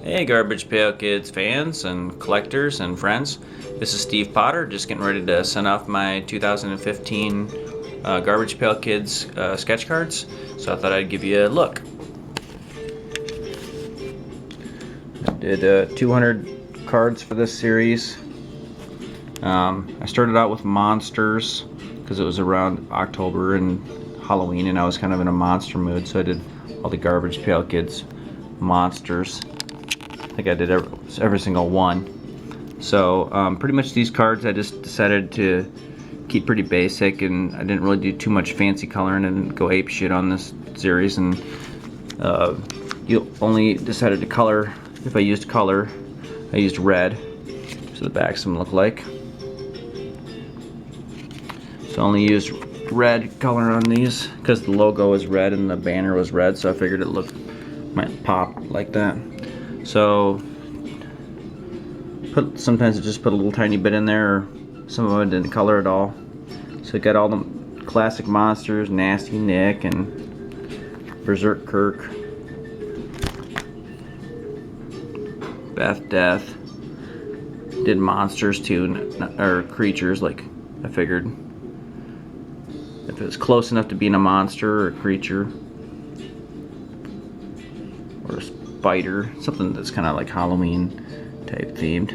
Hey Garbage Pail Kids fans and collectors and friends. This is Steve Potter, just getting ready to send off my 2015 Garbage Pail Kids sketch cards. So I thought I'd give you a look. I did 200 cards for this series. I started out with monsters because it was around October and Halloween and I was kind of in a monster mood, so I did all the Garbage Pail Kids monsters. I think I did every single one. So pretty much these cards I just decided to keep pretty basic, and I didn't really do too much fancy coloring. I didn't go ape shit on this series, and you only decided to color, if I used color, I used red, so the backs of them look like. So I only used red color on these because the logo is red and the banner was red, so I figured it might pop like that. So sometimes I just put a little tiny bit in there, or some of it didn't color at all. So I got all the classic monsters, Nasty Nick and Berserk Kirk, Beth Death. Did monsters too, or creatures, like I figured if it was close enough to being a monster or a creature or a spider, something that's kind of like Halloween type themed.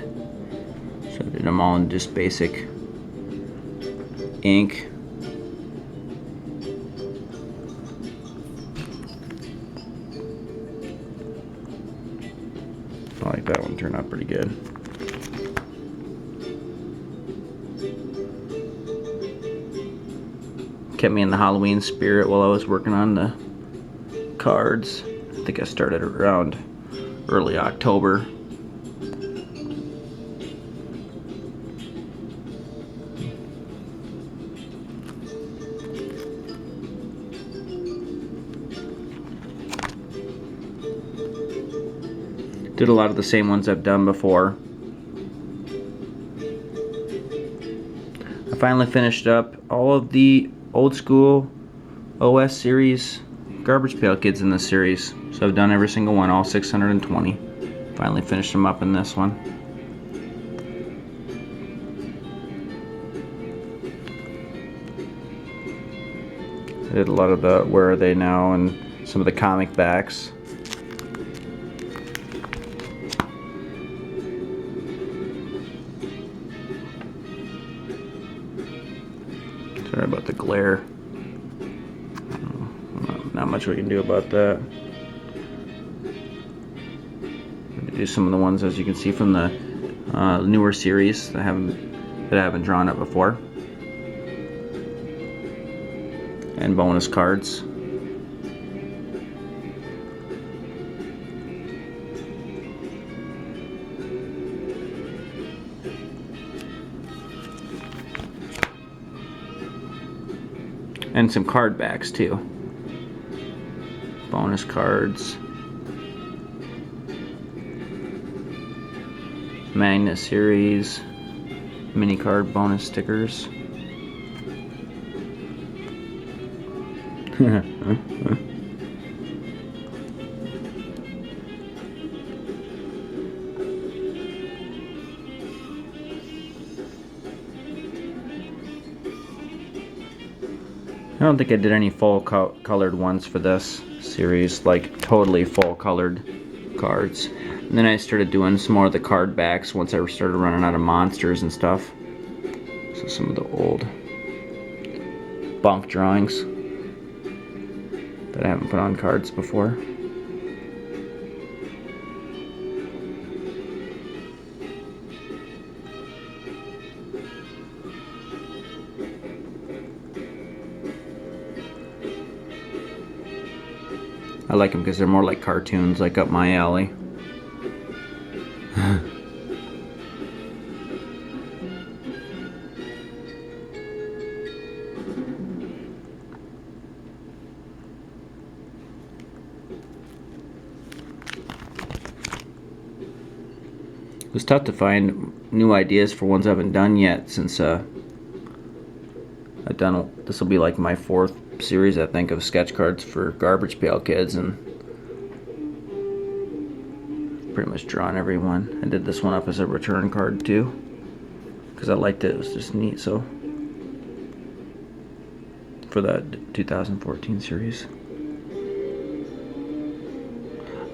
So I did them all in just basic ink. I like that one, turned out pretty good. Kept me in the Halloween spirit while I was working on the cards. I think I started around early October. Did a lot of the same ones I've done before. I finally finished up all of the old school OS series Garbage Pail Kids in this series. So I've done every single one, all 620. Finally finished them up in this one. I did a lot of the Where Are They Now and some of the comic backs. Sorry about the glare. Not much we can do about that. Do some of the ones, as you can see, from the newer series that I haven't drawn up before, and bonus cards. And some card backs too. Bonus cards. Magnet series. Mini card bonus stickers. I don't think I did any full colored ones for this series, like totally full colored cards. And then I started doing some more of the card backs once I started running out of monsters and stuff. So some of the old bunk drawings that I haven't put on cards before. I like them because they're more like cartoons, like up my alley. It was tough to find new ideas for ones I haven't done yet, since I've done, this will be like my 4th series, I think, of sketch cards for Garbage Pail Kids, and pretty much drawn every one. I did this one up as a return card too, because I liked it. It was just neat. So for that 2014 series.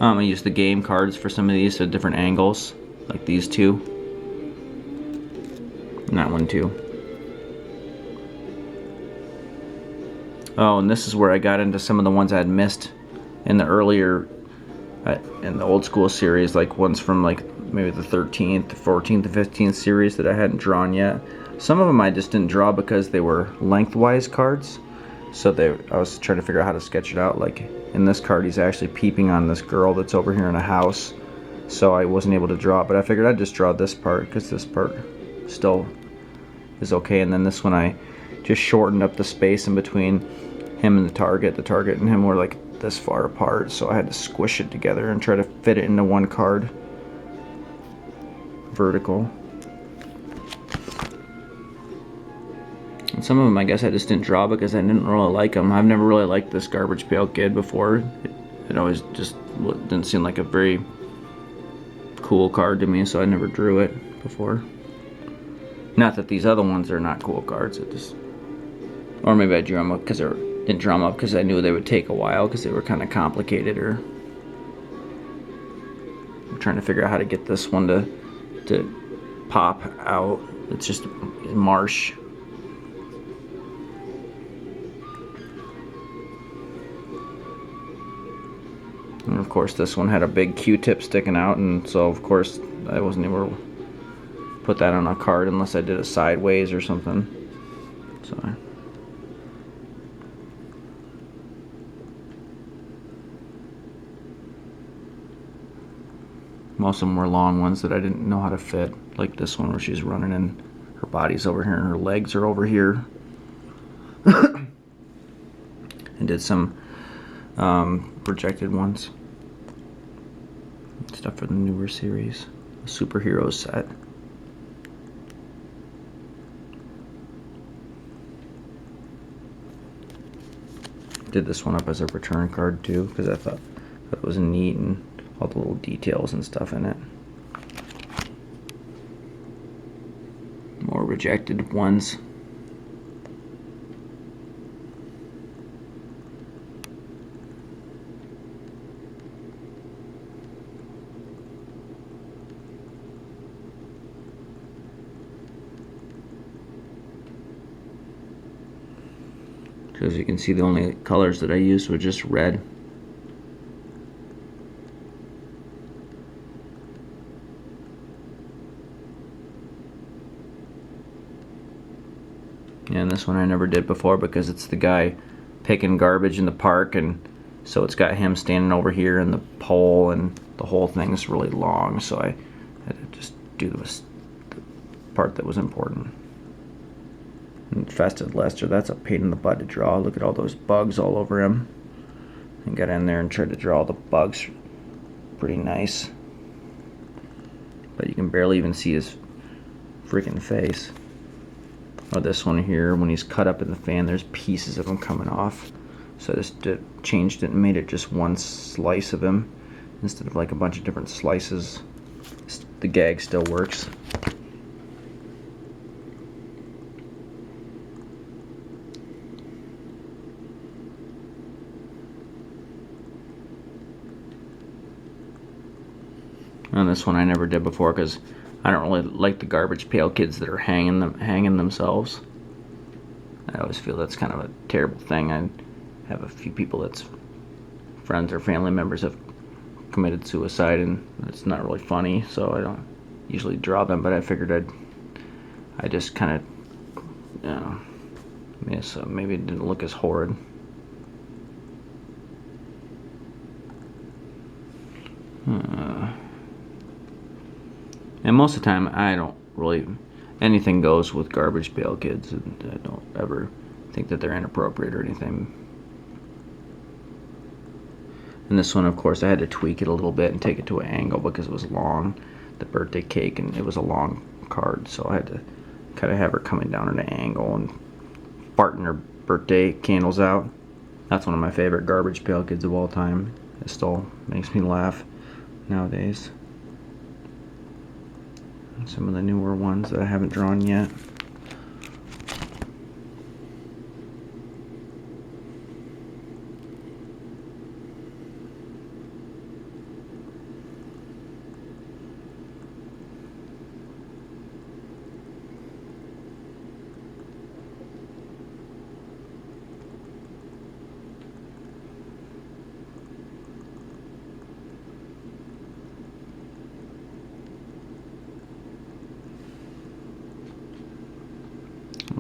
I used the game cards for some of these, so different angles, like these two. And that one too. Oh, and this is where I got into some of the ones I had missed in the earlier, in the old school series, like ones from like maybe the 13th, 14th, and 15th series that I hadn't drawn yet. Some of them I just didn't draw because they were lengthwise cards. So I was trying to figure out how to sketch it out. Like in this card, he's actually peeping on this girl that's over here in a house. So I wasn't able to draw it, but I figured I'd just draw this part because this part still is okay. And then this one I just shortened up the space in between him and the target. The target and him were like this far apart, so I had to squish it together and try to fit it into one card. Vertical. And some of them I guess I just didn't draw because I didn't really like them. I've never really liked this Garbage Pail Kid before. It always just didn't seem like a very cool card to me, so I never drew it before. Not that these other ones are not cool cards. It just, or maybe I drew them up because didn't draw them up because I knew they would take a while because they were kind of complicated. Or I'm trying to figure out how to get this one to pop out. It's just marsh. And of course this one had a big Q-tip sticking out, and so of course I wasn't able to put that on a card unless I did it sideways or something. So most of them were long ones that I didn't know how to fit, like this one where she's running and her body's over here and her legs are over here. And did some projected ones. Stuff for the newer series. A superhero set. Did this one up as a return card too because I thought it was neat and all the little details and stuff in it. More rejected ones. As you can see, the only colors that I used were just red. And this one I never did before because it's the guy picking garbage in the park, and so it's got him standing over here in the pole, and the whole thing's really long, so I had to just do the part that was important. And Festive Lester, that's a pain in the butt to draw. Look at all those bugs all over him. And got in there and tried to draw the bugs pretty nice. But you can barely even see his freaking face. Or this one here, when he's cut up in the fan, there's pieces of him coming off. So I just changed it and made it just one slice of him instead of like a bunch of different slices. The gag still works. And this one I never did before because I don't really like the Garbage Pail Kids that are hanging themselves. I always feel that's kind of a terrible thing. I have a few people that's friends or family members have committed suicide, and it's not really funny, so I don't usually draw them. But I figured I just kind of, you know, yeah, so maybe it didn't look as horrid. And most of the time, I don't really, anything goes with Garbage Pail Kids, and I don't ever think that they're inappropriate or anything. And this one, of course, I had to tweak it a little bit and take it to an angle because it was long, the birthday cake, and it was a long card, so I had to kind of have her coming down at an angle and farting her birthday candles out. That's one of my favorite Garbage Pail Kids of all time. It still makes me laugh nowadays. Some of the newer ones that I haven't drawn yet.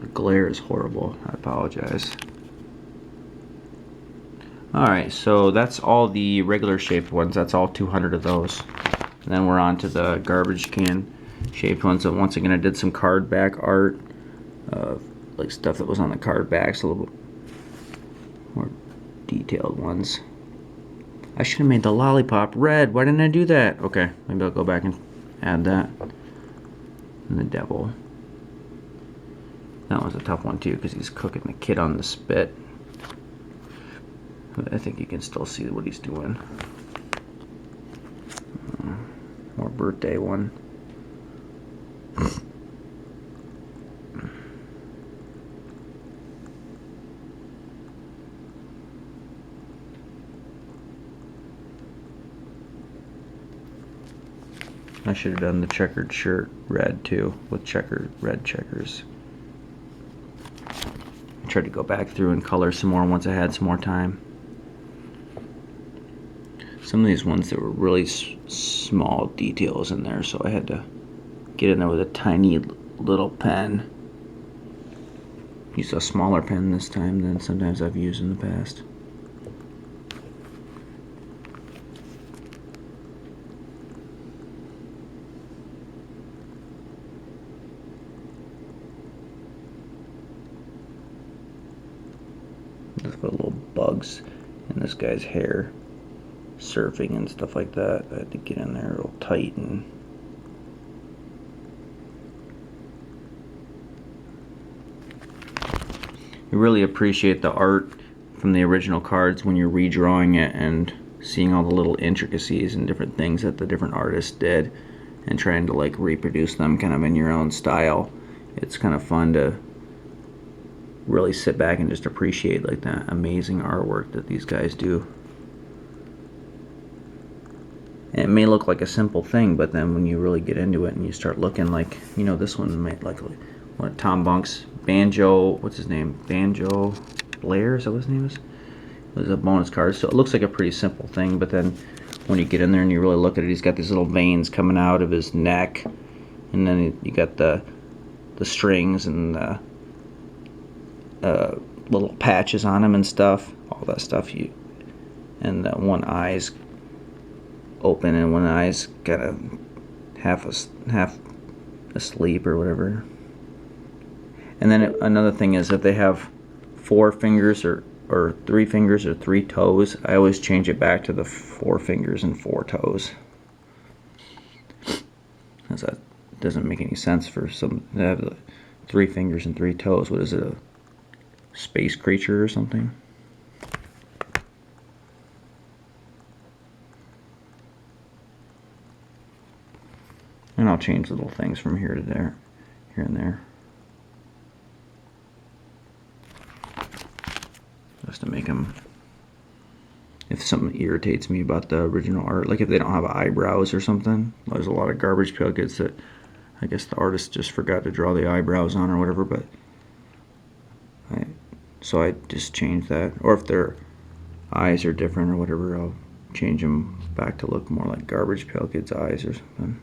The glare is horrible. I apologize. Alright, so that's all the regular shaped ones. That's all 200 of those. And then we're on to the garbage can shaped ones. So once again, I did some card back art, like stuff that was on the card backs, a little bit more detailed ones. I should have made the lollipop red. Why didn't I do that? Okay, maybe I'll go back and add that. And the devil. That was a tough one too, because he's cooking the kid on the spit. But I think you can still see what he's doing. More birthday one. I should have done the checkered shirt red too, with checkered red checkers. I tried to go back through and color some more once I had some more time. Some of these ones, there were really small details in there, so I had to get in there with a tiny little pen. Used a smaller pen this time than sometimes I've used in the past. Just put little bugs in this guy's hair, surfing and stuff like that. I had to get in there real tight and you really appreciate the art from the original cards when you're redrawing it and seeing all the little intricacies and different things that the different artists did and trying to like reproduce them kind of in your own style. It's kind of fun to really sit back and just appreciate like that amazing artwork that these guys do. And it may look like a simple thing, but then when you really get into it and you start looking, like, you know, this one made like what, Tom Bunk's Banjo, what's his name? Banjo Blair, is that what his name is? It was a bonus card, so it looks like a pretty simple thing, but then when you get in there and you really look at it, he's got these little veins coming out of his neck, and then you got the strings and the little patches on him and stuff, all that stuff. And one eye's open and one eye's got a half asleep or whatever. And then another thing is if they have 4 fingers or 3 fingers or 3 toes, I always change it back to the 4 fingers and 4 toes. Because that doesn't make any sense for some to have 3 fingers and 3 toes. What is it, a space creature or something? And I'll change little things from here to there, here and there, just to make them, if something irritates me about the original art, like if they don't have eyebrows or something. There's a lot of Garbage Pail Kids that I guess the artist just forgot to draw the eyebrows on or whatever, but so I just change that. Or if their eyes are different or whatever, I'll change them back to look more like Garbage Pail Kids' eyes or something.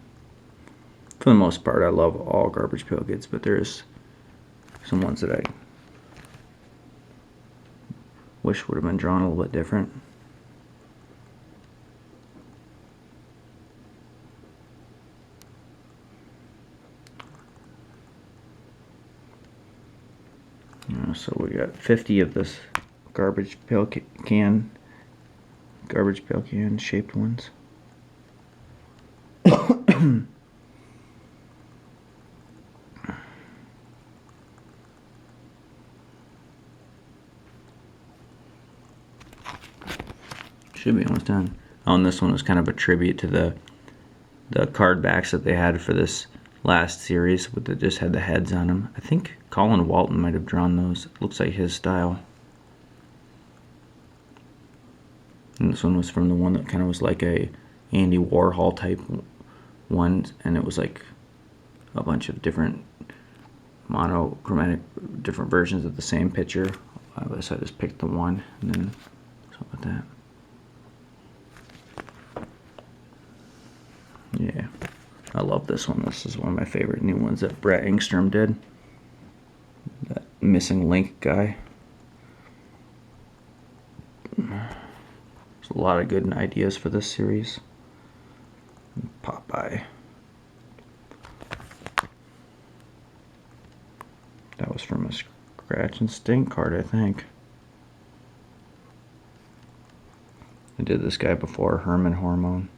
For the most part, I love all Garbage Pail Kids, but there's some ones that I wish would have been drawn a little bit different. So we got 50 of this garbage pail can shaped ones. Should be almost done. Oh, and this one was kind of a tribute to the card backs that they had for this last series that just had the heads on them. I think Colin Walton might have drawn those. It looks like his style. And this one was from the one that kind of was like a Andy Warhol type one, and it was like a bunch of different monochromatic, different versions of the same picture. So I just picked the one, and then something like that. Yeah, I love this one. This is one of my favorite new ones that Brett Engstrom did. That missing link guy. There's a lot of good ideas for this series. Popeye. That was from a scratch and stink card, I think. I did this guy before, Herman Hormone,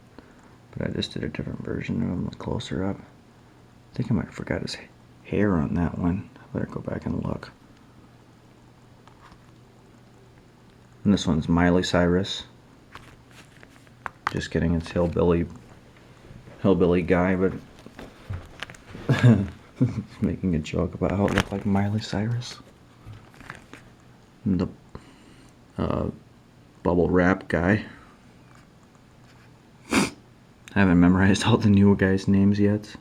but I just did a different version of him with closer up. I think I might have forgot his hair on that one. I better go back and look. And this one's Miley Cyrus. Just kidding, it's hillbilly guy, but making a joke about how it looked like Miley Cyrus. And the bubble wrap guy. I haven't memorized all the new guys' names yet.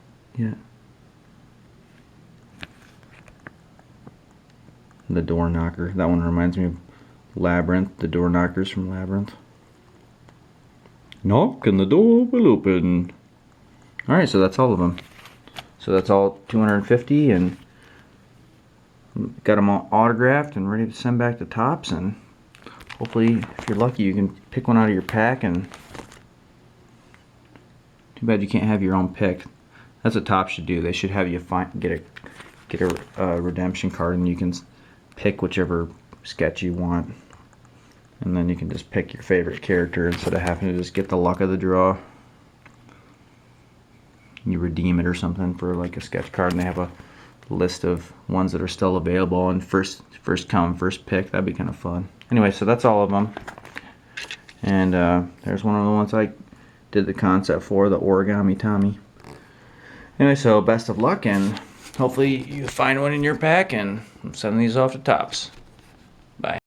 The door knocker. That one reminds me of Labyrinth, the door knockers from Labyrinth. Knock and the door will open. Alright, so that's all of them. So that's all 250, and got them all autographed and ready to send back to Topps, and hopefully, if you're lucky, you can pick one out of your pack. And too bad you can't have your own pick. That's what Topps should do. They should have you get a redemption card, and you can pick whichever sketch you want, and then you can just pick your favorite character instead of having to just get the luck of the draw. You redeem it or something for like a sketch card, and they have a list of ones that are still available, and first come, first pick. That'd be kind of fun. Anyway, so that's all of them, and there's one of the ones I did the concept for, the Origami Tommy. Anyway, so best of luck, and hopefully you find one in your pack, and I'm sending these off to Topps. Bye.